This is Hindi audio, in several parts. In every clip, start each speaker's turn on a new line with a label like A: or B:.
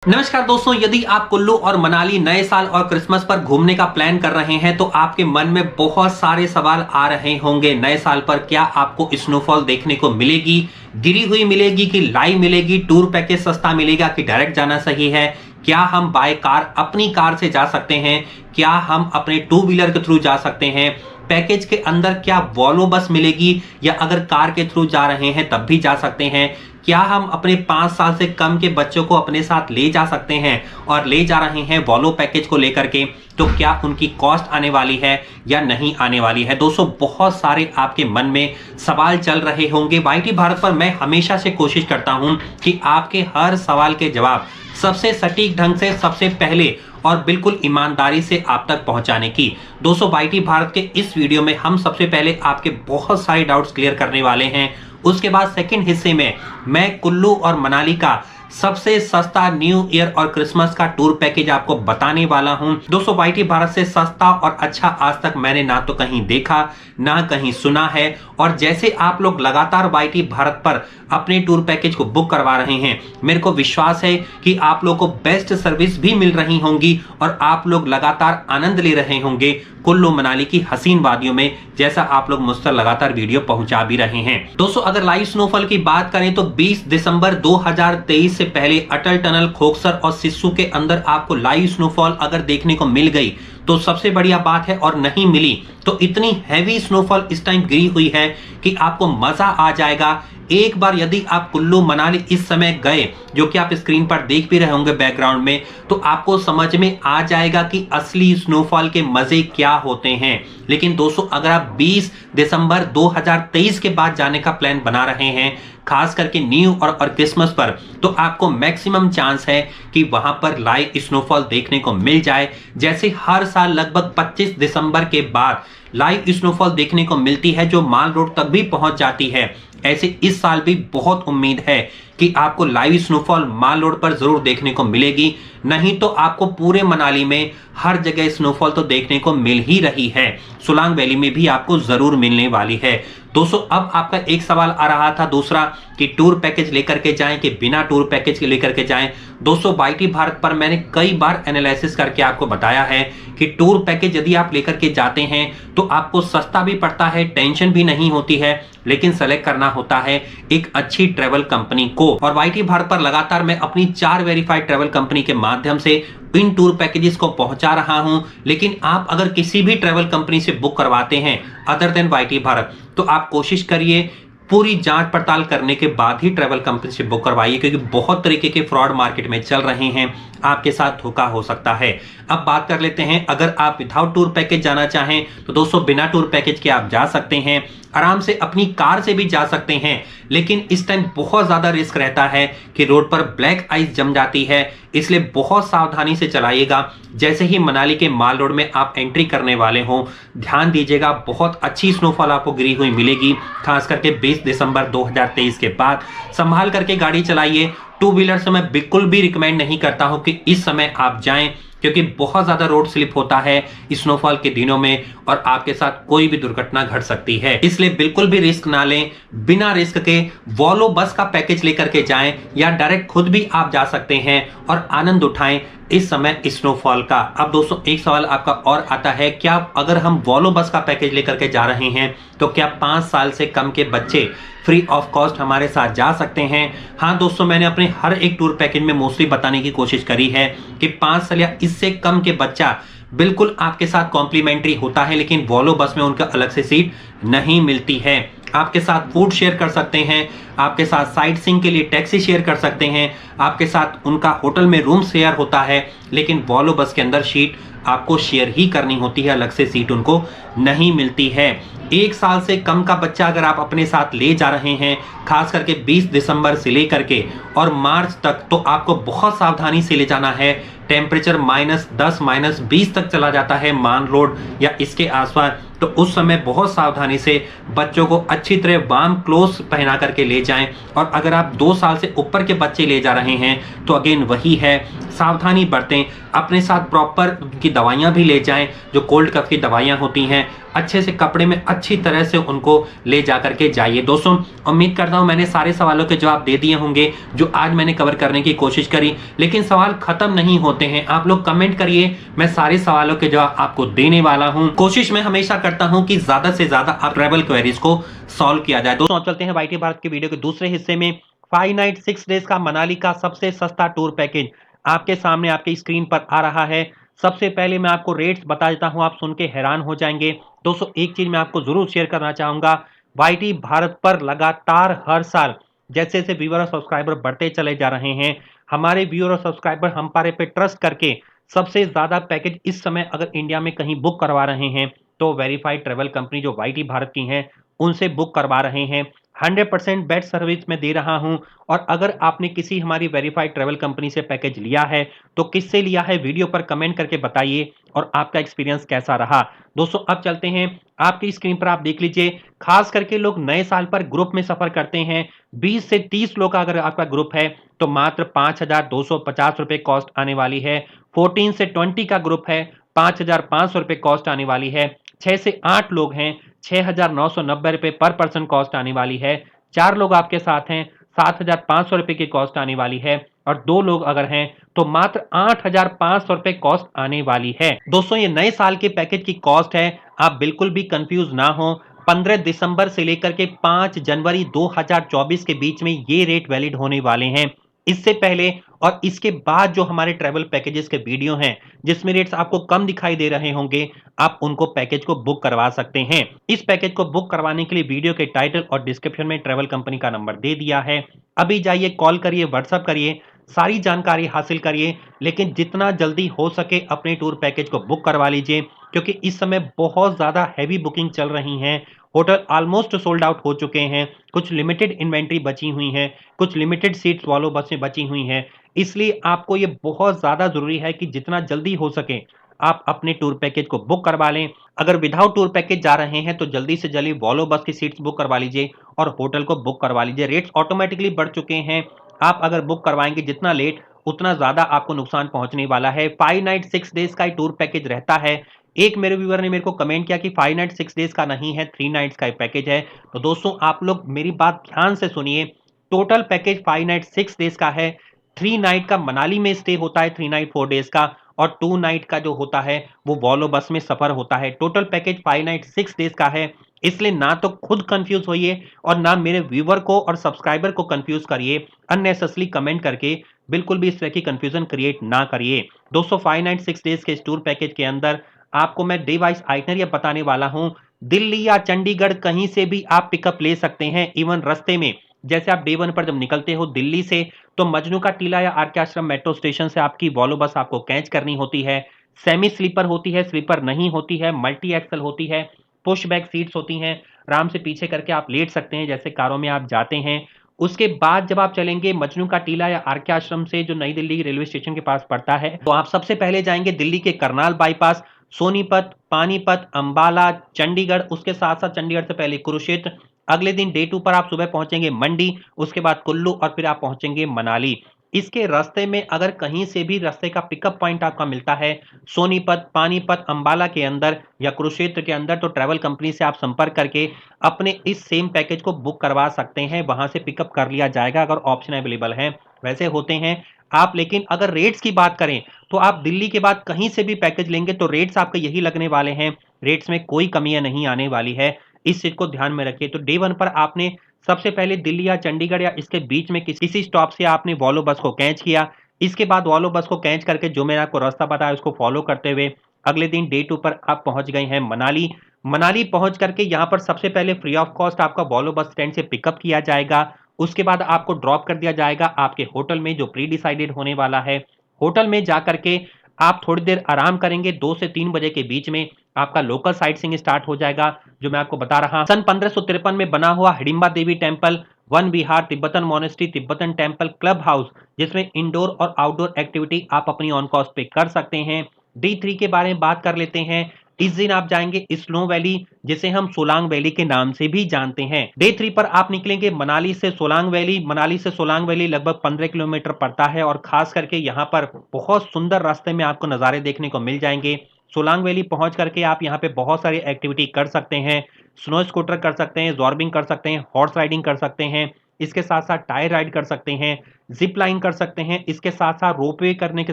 A: नमस्कार दोस्तों, यदि आप कुल्लू और मनाली नए साल और क्रिसमस पर घूमने का प्लान कर रहे हैं तो आपके मन में बहुत सारे सवाल आ रहे होंगे। नए साल पर क्या आपको स्नोफॉल देखने को मिलेगी, गिरी हुई मिलेगी कि लाइव मिलेगी, टूर पैकेज सस्ता मिलेगा कि डायरेक्ट जाना सही है, क्या हम बाय कार अपनी कार से जा सकते हैं, क्या हम अपने टू व्हीलर के थ्रू जा सकते हैं, पैकेज के अंदर क्या वॉल्वो बस मिलेगी या अगर कार के थ्रू जा रहे हैं तब भी जा सकते हैं, क्या हम अपने 5 साल से कम के बच्चों को अपने साथ ले जा सकते हैं और ले जा रहे हैं वॉल्वो पैकेज को लेकर के, तो क्या उनकी कॉस्ट आने वाली है या नहीं आने वाली है। दोस्तों, बहुत सारे आपके मन में सवाल चल रहे होंगे। वाईटी भारत पर मैं हमेशा से कोशिश करता हूं कि आपके हर सवाल के जवाब सबसे सटीक ढंग से सबसे पहले और बिल्कुल ईमानदारी से आप तक पहुंचाने की। दोस्तों, वाईटी भारत के इस वीडियो में हम सबसे पहले आपके बहुत सारे डाउट्स क्लियर करने वाले हैं। उसके बाद सेकंड हिस्से में मैं कुल्लू और मनाली का सबसे सस्ता न्यू ईयर और क्रिसमस का टूर पैकेज आपको बताने वाला हूं। दोस्तों, वाईटी भारत से सस्ता और अच्छा आज तक मैंने ना तो कहीं देखा ना कहीं सुना है। और जैसे आप लोग लगातार वाईटी भारत पर अपने टूर पैकेज को बुक करवा रहे हैं, मेरे को विश्वास है कि आप लोगों को बेस्ट सर्विस भी मिल रही होंगी और आप लोग लगातार आनंद ले रहे होंगे कुल्लू मनाली की हसीन वादियों में, जैसा आप लोग मुझ तक लगातार वीडियो पहुंचा भी रहे हैं। दोस्तों, अगर लाइव स्नोफॉल की बात करें तो 20 दिसंबर 2023 से पहले अटल टनल, खोखसर और सिस्सू के अंदर आपको लाइव स्नोफॉल अगर देखने को मिल गई तो सबसे बढ़िया बात है, और नहीं मिली तो इतनी हैवी स्नोफॉल इस टाइम गिरी हुई है कि आपको मजा आ जाएगा। एक बार यदि आप कुल्लू मनाली इस समय गए, जो कि आप स्क्रीन पर देख भी रहे होंगे बैकग्राउंड में, तो आपको समझ में आ जाएगा कि असली स्नोफॉल के मजे क्या होते हैं। लेकिन दोस्तों, अगर आप 20 दिसंबर 2023 के बाद जाने का प्लान बना रहे हैं, खास करके न्यू और क्रिसमस पर, तो आपको मैक्सिमम चांस है कि वहां पर लाइव स्नोफॉल देखने को मिल जाए। जैसे हर साल लगभग 25 दिसंबर के बाद लाइव स्नोफॉल देखने को मिलती है जो माल रोड तक भी पहुंच जाती है, ऐसे इस साल भी बहुत उम्मीद है कि आपको लाइव स्नोफॉल माल रोड पर जरूर देखने को मिलेगी। नहीं तो आपको पूरे मनाली में हर जगह स्नोफॉल तो देखने को मिल ही रही है, सोलांग वैली में भी आपको जरूर मिलने वाली है। दोस्तों, अब आपका एक सवाल आ रहा था दूसरा कि टूर पैकेज लेकर के जाएं कि बिना टूर पैकेज के लेकर के जाएं। दोस्तों, वाईटी भारत पर मैंने कई बार एनालिसिस करके आपको बताया है कि टूर पैकेज यदि आप लेकर के जाते हैं तो आपको सस्ता भी पड़ता है, टेंशन भी नहीं होती है, लेकिन सेलेक्ट करना होता है एक अच्छी ट्रैवल कंपनी को। और वाईटी भारत पर लगातार मैं अपनी 4 वेरीफाइड ट्रैवल कंपनी के माध्यम से इन टूर पैकेजेस को पहुंचा रहा हूं। लेकिन आप अगर किसी भी ट्रैवल कंपनी से बुक करवाते हैं अदर देन वाईटी भारत, तो आप कोशिश करिए पूरी जांच पड़ताल करने के बाद ही ट्रैवल कंपनी से बुक करवाइए, क्योंकि बहुत तरीके के फ्रॉड मार्केट में चल रहे हैं, आपके साथ धोखा हो सकता है। अब बात कर लेते हैं, अगर आप विदाउट टूर पैकेज जाना चाहें तो दोस्तों बिना टूर पैकेज के आप जा सकते हैं, आराम से अपनी कार से भी जा सकते हैं। लेकिन इस टाइम बहुत ज्यादा रिस्क रहता है कि रोड पर ब्लैक आइस जम जाती है, इसलिए बहुत सावधानी से चलाइएगा। जैसे ही मनाली के माल रोड में आप एंट्री करने वाले हो, ध्यान दीजिएगा, बहुत अच्छी स्नोफॉल आपको गिरी हुई मिलेगी, खास करके 20 दिसंबर 2023 के बाद। संभाल करके गाड़ी चलाइए। टू व्हीलर से मैं बिल्कुल भी रिकमेंड नहीं करता हूं कि इस समय आप जाएं, क्योंकि बहुत ज्यादा रोड स्लिप होता है स्नोफॉल के दिनों में और आपके साथ कोई भी दुर्घटना घट सकती है। इसलिए बिल्कुल भी रिस्क ना लें। बिना रिस्क के वॉल्वो बस का पैकेज लेकर के जाएं या डायरेक्ट खुद भी आप जा सकते हैं और आनंद उठाएं इस समय स्नोफॉल का। अब दोस्तों, एक सवाल आपका और आता है, क्या अगर हम वॉल्वो बस का पैकेज लेकर के जा रहे हैं तो क्या 5 साल से कम के बच्चे फ्री ऑफ कॉस्ट हमारे साथ जा सकते हैं? हाँ दोस्तों, मैंने अपने हर एक टूर पैकेज में मोस्टली बताने की कोशिश करी है कि 5 साल या इससे कम के बच्चा बिल्कुल आपके साथ कॉम्प्लीमेंट्री होता है, लेकिन वॉल्वो बस में उनका अलग से सीट नहीं मिलती है। आपके साथ फूड शेयर कर सकते हैं, आपके साथ साइट सीइंग के लिए टैक्सी शेयर कर सकते हैं, आपके साथ उनका होटल में रूम शेयर होता है, लेकिन वॉल्वो बस के अंदर सीट आपको शेयर ही करनी होती है, अलग से सीट उनको नहीं मिलती है। 1 साल से कम का बच्चा अगर आप अपने साथ ले जा रहे हैं, खास करके 20 दिसंबर से लेकर के और मार्च तक, तो आपको बहुत सावधानी से ले जाना है। टेम्परेचर -10 -20 तक चला जाता है मान रोड या इसके आसपास, तो उस समय बहुत सावधानी से बच्चों को अच्छी तरह वार्म क्लोथ्स पहना करके ले जाएं। और अगर आप 2 साल से ऊपर के बच्चे ले जा रहे हैं तो अगेन वही है, सावधानी बरतें, अपने साथ प्रॉपर उनकी दवाइयाँ भी ले जाएँ, जो कोल्ड कफ की दवाइयाँ होती हैं, अच्छे से कपड़े में अच्छी तरह से उनको ले जा कर के जाइए। दोस्तों, उम्मीद करता हूँ मैंने सारे सवालों के जवाब दे दिए होंगे, जो आज मैंने कवर करने की कोशिश करी, लेकिन सवाल खत्म नहीं होते हैं। आप लोग कमेंट करिए, मैं सारे सवालों के जवाब आपको देने वाला हूँ। कोशिश मैं हमेशा करता हूँ कि ज़्यादा से ज़्यादा आप ट्रैवल क्वेरीज को सॉल्व किया जाए। दोस्तों, अब चलते हैं वाईटी भारत के वीडियो के दूसरे हिस्से में। 5 नाइट 6 डेज का मनाली का सबसे सस्ता टूर पैकेज आपके सामने आपकी स्क्रीन पर आ रहा है। सबसे पहले मैं आपको रेट्स बता देता हूं, आप सुन के हैरान हो जाएंगे। दोस्तों, एक चीज मैं आपको जरूर शेयर करना चाहूंगा, वाईटी भारत पर लगातार हर साल जैसे जैसे व्यूअर और सब्सक्राइबर बढ़ते चले जा रहे हैं, हमारे व्यूअर और सब्सक्राइबर हमारे पे ट्रस्ट करके सबसे ज्यादा पैकेज इस समय अगर इंडिया में कहीं बुक करवा रहे हैं तो वेरीफाइड ट्रेवल कंपनी जो वाईटी भारत की हैं उनसे बुक करवा रहे हैं। 100% बेस्ट सर्विस मैं दे रहा हूं। और अगर आपने किसी हमारी वेरीफाइड ट्रैवल कंपनी से पैकेज लिया है तो किससे लिया है, वीडियो पर कमेंट करके बताइए और आपका एक्सपीरियंस कैसा रहा। दोस्तों, अब चलते हैं, आपकी स्क्रीन पर आप देख लीजिए, खास करके लोग नए साल पर ग्रुप में सफर करते हैं, 20 से 30 लोग का अगर आपका ग्रुप है तो मात्र 5,250 रुपए कॉस्ट आने वाली है। 14 से 20 का ग्रुप है, 5,500 रुपए कॉस्ट आने वाली है। 6 से 8 लोग हैं, 6,990 रुपए पर पर्सन कॉस्ट आने वाली है। 4 लोग आपके साथ हैं, 7,500 रुपए की कॉस्ट आने वाली है। और 2 लोग अगर हैं तो मात्र 8,500 रुपए कॉस्ट आने वाली है। दोस्तों, ये नए साल के पैकेज की कॉस्ट है, आप बिल्कुल भी कंफ्यूज ना हो। 15 दिसंबर से लेकर के 5 जनवरी 2024 के बीच में ये रेट वैलिड होने वाले हैं। इससे पहले और इसके बाद जो हमारे ट्रैवल पैकेजेस के वीडियो हैं जिसमें रेट्स आपको कम दिखाई दे रहे होंगे, आप उनको पैकेज को बुक करवा सकते हैं। इस पैकेज को बुक करवाने के लिए वीडियो के टाइटल और डिस्क्रिप्शन में ट्रैवल कंपनी का नंबर दे दिया है। अभी जाइए, कॉल करिए, व्हाट्सएप करिए, सारी जानकारी हासिल करिए, लेकिन जितना जल्दी हो सके अपने टूर पैकेज को बुक करवा लीजिए, क्योंकि इस समय बहुत ज्यादा हैवी बुकिंग चल रही हैं। होटल ऑलमोस्ट सोल्ड आउट हो चुके हैं, कुछ लिमिटेड इन्वेंट्री बची हुई है, कुछ लिमिटेड सीट्स वॉल्वो बस में बची हुई हैं। इसलिए आपको ये बहुत ज्यादा जरूरी है कि जितना जल्दी हो सके आप अपने टूर पैकेज को बुक करवा लें। अगर विदाउट टूर पैकेज जा रहे हैं तो जल्दी से जल्दी वॉल्वो बस की सीट्स बुक करवा लीजिए और होटल को बुक करवा लीजिए। रेट्स ऑटोमेटिकली बढ़ चुके हैं, आप अगर बुक करवाएंगे जितना लेट उतना ज्यादा आपको नुकसान पहुंचने वाला है। 5 नाइट 6 डेज का टूर पैकेज रहता है। एक मेरे व्यूअर ने मेरे को कमेंट किया कि 5 नाइट 6 डेज का नहीं है, 3 नाइट्स का पैकेज है। तो दोस्तों, आप लोग मेरी बात ध्यान से सुनिए, टोटल पैकेज 5 नाइट 6 डेज का है। 3 नाइट का मनाली में स्टे होता है, 3 नाइट 4 डेज का, और 2 नाइट का जो होता है वो वॉल्वो बस में सफर होता है। टोटल पैकेज 5 नाइट 6 डेज का है। इसलिए ना तो खुद कंफ्यूज होइए और ना मेरे व्यूअर को और सब्सक्राइबर को कंफ्यूज करिए अननेसेसरली कमेंट करके। बिल्कुल भी इस तरह की कंफ्यूजन क्रिएट ना करिए। दोस्तों, 5 नाइट 6 डेज के इस टूर पैकेज के अंदर आपको मैं डे वाइज आइटनरी बताने वाला हूं। दिल्ली या चंडीगढ़ कहीं से भी आप पिकअप ले सकते हैं। इवन रास्ते में जैसे आप डे 1 पर जब निकलते हो दिल्ली से तो मजनू का टीला या आर के आश्रम मेट्रो स्टेशन से आपकी वॉल्वो बस आपको कैच करनी होती है। सेमी स्लीपर होती है, स्लीपर नहीं होती है, मल्टी एक्सल होती है, पुश बैक सीट्स होती हैं, आराम से पीछे करके आप लेट सकते हैं जैसे कारों में आप जाते हैं। उसके बाद जब आप चलेंगे मजनू का टीला या आर के आश्रम से जो नई दिल्ली रेलवे स्टेशन के पास पड़ता है, तो आप सबसे पहले जाएंगे दिल्ली के करनाल बाईपास, सोनीपत, पानीपत, अंबाला, चंडीगढ़, उसके साथ साथ चंडीगढ़ से पहले कुरुक्षेत्र। अगले दिन डे 2 पर आप सुबह पहुंचेंगे मंडी, उसके बाद कुल्लू और फिर आप पहुंचेंगे मनाली। इसके रास्ते में अगर कहीं से भी रास्ते का पिकअप पॉइंट आपका मिलता है सोनीपत, पानीपत, अंबाला के अंदर या कुरुक्षेत्र के अंदर, तो ट्रैवल कंपनी से आप संपर्क करके अपने इस सेम पैकेज को बुक करवा सकते हैं। वहां से पिकअप कर लिया जाएगा अगर ऑप्शन अवेलेबल है, वैसे होते हैं आप। लेकिन अगर रेट्स की बात करें तो आप दिल्ली के बाद कहीं से भी पैकेज लेंगे तो रेट्स आपके यही लगने वाले हैं। रेट्स में कोई कमियां नहीं आने वाली है, इस चीज को ध्यान में रखिए। तो डे 1 पर आपने सबसे पहले दिल्ली या चंडीगढ़ या इसके बीच में किसी स्टॉप से आपने वॉल्वो बस को कैच किया। इसके बाद वॉल्वो बस को कैच करके जो मैंने आपको रास्ता बताया उसको फॉलो करते हुए अगले दिन डे 2 पर आप पहुंच गए हैं मनाली। मनाली पहुंच करके यहाँ पर सबसे पहले फ्री ऑफ कॉस्ट आपका वॉल्वो बस स्टैंड से पिकअप किया जाएगा। उसके बाद आपको ड्रॉप कर दिया जाएगा आपके होटल में जो प्री डिसाइडेड होने वाला है। होटल में जाकर के आप थोड़ी देर आराम करेंगे, 2 से 3 बजे के बीच में आपका लोकल साइट सीइंग स्टार्ट हो जाएगा। जो मैं आपको बता रहा, सन 1553 में बना हुआ Hidimba Devi temple, Van Vihar, Tibetan monastery, Tibetan temple, club house, जिसमें इंडोर और आउटडोर एक्टिविटी आप अपनी ऑन कॉस्ट पे कर सकते हैं। D3 के बारे में बात कर लेते हैं। इस दिन आप जाएंगे स्नो वैली, जिसे हम सोलांग वैली के नाम से भी जानते हैं। डे 3 पर आप निकलेंगे मनाली से सोलांग वैली। मनाली से सोलांग वैली लगभग 15 किलोमीटर पड़ता है और खास करके यहाँ पर बहुत सुंदर रास्ते में आपको नज़ारे देखने को मिल जाएंगे। सोलांग वैली पहुंच करके आप यहाँ पे बहुत सारी एक्टिविटी कर सकते हैं। स्नो स्कूटर कर सकते हैं, जॉर्बिंग कर सकते हैं, हॉर्स राइडिंग कर सकते हैं, इसके साथ साथ टायर राइड कर सकते हैं, जिप लाइन कर सकते हैं, इसके साथ साथ रोपवे करने के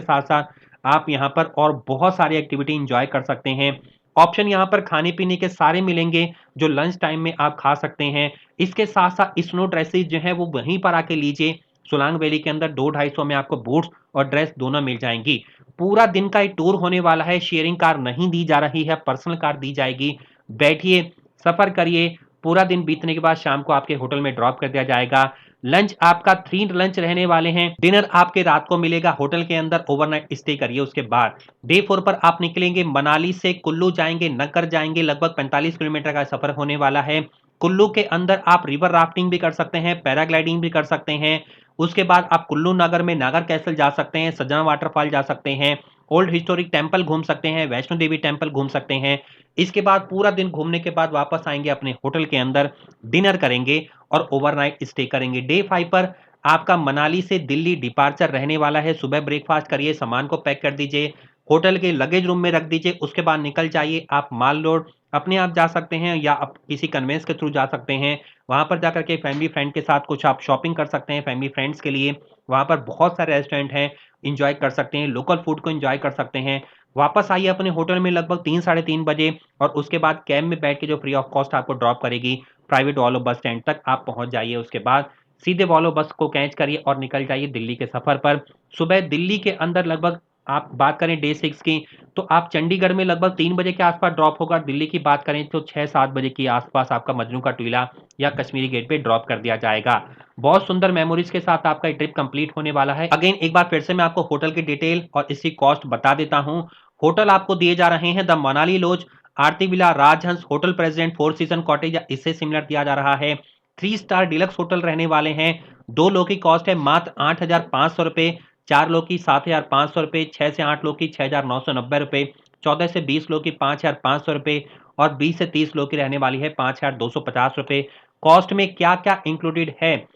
A: साथ साथ आप यहाँ पर और बहुत सारी एक्टिविटी इंजॉय कर सकते हैं। ऑप्शन यहाँ पर खाने पीने के सारे मिलेंगे जो लंच टाइम में आप खा सकते हैं। इसके साथ साथ स्नो ड्रेसेस जो है वो वहीं पर आके लीजिए। सोलांग वैली के अंदर 200-250 में आपको बूट्स और ड्रेस दोनों मिल जाएंगी। पूरा दिन का ये टूर होने वाला है। शेयरिंग कार नहीं दी जा रही है, पर्सनल कार दी जाएगी। बैठिए, सफर करिए। पूरा दिन बीतने के बाद शाम को आपके होटल में ड्रॉप कर दिया जाएगा। लंच आपका 3 लंच रहने वाले हैं। डिनर आपके रात को मिलेगा होटल के अंदर, ओवरनाइट स्टे करिए। उसके बाद डे 4 पर आप निकलेंगे मनाली से कुल्लू जाएंगे, नक्कर जाएंगे। लगभग 45 किलोमीटर का सफर होने वाला है। कुल्लू के अंदर आप रिवर राफ्टिंग भी कर सकते हैं, पैराग्लाइडिंग भी कर सकते हैं। उसके बाद आप कुल्लू नगर में नागर कैसल जा सकते हैं, सजना वाटरफॉल जा सकते हैं, ओल्ड हिस्टोरिक टेम्पल घूम सकते हैं, वैष्णो देवी टेम्पल घूम सकते हैं। इसके बाद पूरा दिन घूमने के बाद वापस आएंगे अपने होटल के अंदर, डिनर करेंगे और ओवरनाइट स्टे करेंगे। डे 5 पर आपका मनाली से दिल्ली डिपार्चर रहने वाला है। सुबह ब्रेकफास्ट करिए, सामान को पैक कर दीजिए, होटल के लगेज रूम में रख दीजिए। उसके बाद निकल जाइए। आप माल लोड अपने आप जा सकते हैं या आप किसी कन्वेंस के थ्रू जा सकते हैं। वहां पर जाकर के फैमिली फ्रेंड के साथ कुछ आप शॉपिंग कर सकते हैं फैमिली फ्रेंड्स के लिए। वहां पर बहुत सारे रेस्टोरेंट हैं, इंजॉय कर सकते हैं, लोकल फूड को इंजॉय कर सकते हैं। वापस आइए अपने होटल में लगभग 3 साढ़े 3 बजे और उसके बाद कैब में बैठ के जो फ्री ऑफ कॉस्ट आपको ड्रॉप करेगी प्राइवेट वॉल्वो बस स्टैंड तक आप पहुंच जाइए। उसके बाद सीधे वॉल्वो बस को कैच करिए और निकल जाइए दिल्ली के सफर पर। सुबह दिल्ली के अंदर लगभग आप बात करें डे 6 की, तो आप चंडीगढ़ में लगभग 3 बजे के आसपास ड्रॉप होगा। दिल्ली की बात करें तो 6-7 बजे के आसपास आपका मजनू का टीला या कश्मीरी गेट पे ड्रॉप कर दिया जाएगा। बहुत सुंदर मेमोरीज के साथ आपका ट्रिप कंप्लीट होने वाला है। अगेन एक बार फिर से मैं आपको होटल की डिटेल और इसकी कॉस्ट बता देता हूं। होटल आपको दिए जा रहे हैं the Manali lodge, Aarti villa, Rajhans hotel, president, four season cottage या इससे सिमिलर दिया जा रहा है। 3 स्टार डिलक्स होटल रहने वाले हैं। 2 लोग की कॉस्ट है मात्र 8,500 रुपए, 4 लोग की 7,500 रुपए, 6 से 8 लोग की 6,990 रुपए, 14 से 20 लोग की 5,500 रुपए और 20 से 30 लोग की रहने वाली है 5,250 रुपए। कॉस्ट में क्या क्या इंक्लूडेड है?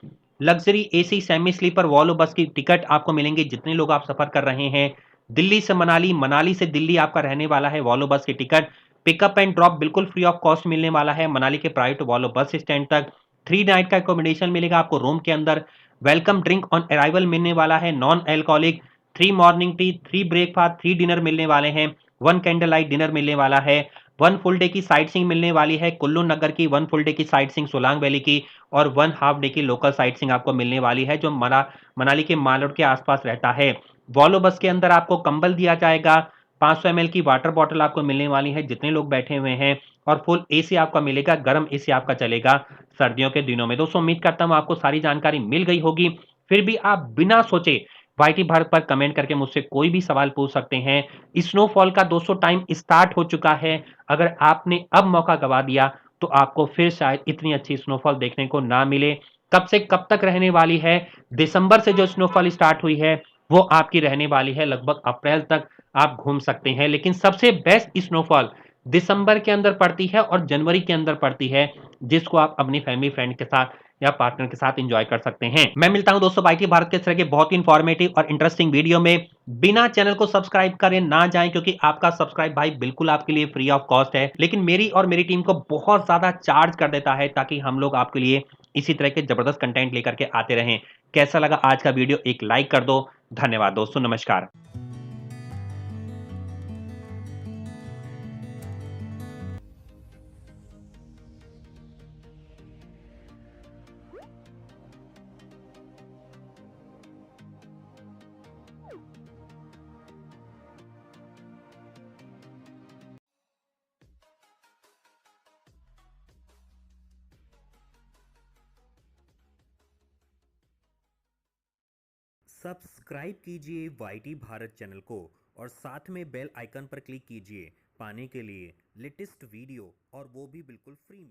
A: Luxury AC semi sleeper Volvo bus की टिकट आपको मिलेंगे जितने लोग आप सफर कर रहे हैं। दिल्ली से मनाली, मनाली से दिल्ली आपका रहने वाला है वॉल्वो बस की टिकट। पिकअप एंड ड्रॉप बिल्कुल फ्री ऑफ कॉस्ट मिलने वाला है मनाली के प्राइवेट वॉल्वो बस स्टैंड तक। 3 नाइट का अकोमोडेशन मिलेगा आपको रूम के अंदर। वेलकम ड्रिंक ऑन अराइवल मिलने वाला है, non alcoholic. 3 morning tea, 3 breakfast, 3 dinner मिलने वाले हैं। 1 कैंडल लाइट डिनर मिलने वाला है। 1 फुल डे की साइट सीइंग मिलने वाली है कुल्लू नगर की, 1 फुल डे की साइट सीइंग सोलांग वैली की और 1 हाफ डे की लोकल साइट सीइंग आपको मिलने वाली है जो मनाली के माल रोड के आसपास रहता है। वॉल्वो बस के अंदर आपको कंबल दिया जाएगा। 500 ml की वाटर बॉटल आपको मिलने वाली है जितने लोग बैठे हुए हैं और फुल एसी आपका मिलेगा, गर्म एसी आपका चलेगा सर्दियों के दिनों में। दोस्तों उम्मीद करता हूं आपको सारी जानकारी मिल गई होगी। फिर भी आप बिना सोचे वाईटी भारत पर कमेंट करके मुझसे कोई भी सवाल पूछ सकते हैं। स्नोफॉल का दोस्तों टाइम स्टार्ट हो चुका है। अगर आपने अब मौका गवा दिया तो आपको फिर शायद इतनी अच्छी स्नोफॉल देखने को ना मिले। कब से कब तक रहने वाली है? दिसंबर से जो स्नोफॉल स्टार्ट हुई है वो आपकी रहने वाली है लगभग अप्रैल तक आप घूम सकते हैं। लेकिन सबसे बेस्ट स्नोफॉल दिसंबर के अंदर पड़ती है और जनवरी के अंदर पड़ती है, जिसको आप अपनी फैमिली फ्रेंड के साथ या पार्टनर के साथ एंजॉय कर सकते हैं। मैं मिलता हूं दोस्तों वाईटी भारत के इस तरह के बहुत ही इंफॉर्मेटिव और इंटरेस्टिंग वीडियो में। बिना चैनल को सब्सक्राइब करें ना जाएं क्योंकि आपका सब्सक्राइब भाई बिल्कुल आपके लिए फ्री ऑफ कॉस्ट है, लेकिन मेरी और मेरी टीम को बहुत ज्यादा चार्ज कर देता है ताकि हम लोग आपके लिए इसी तरह के जबरदस्त कंटेंट लेकर के आते रहें। कैसा लगा आज का वीडियो? एक लाइक कर दो। धन्यवाद दोस्तों, नमस्कार।
B: सब्सक्राइब कीजिए वाईटी भारत चैनल को और साथ में बेल आइकन पर क्लिक कीजिए पाने के लिए लेटेस्ट वीडियो और वो भी बिल्कुल फ्री में।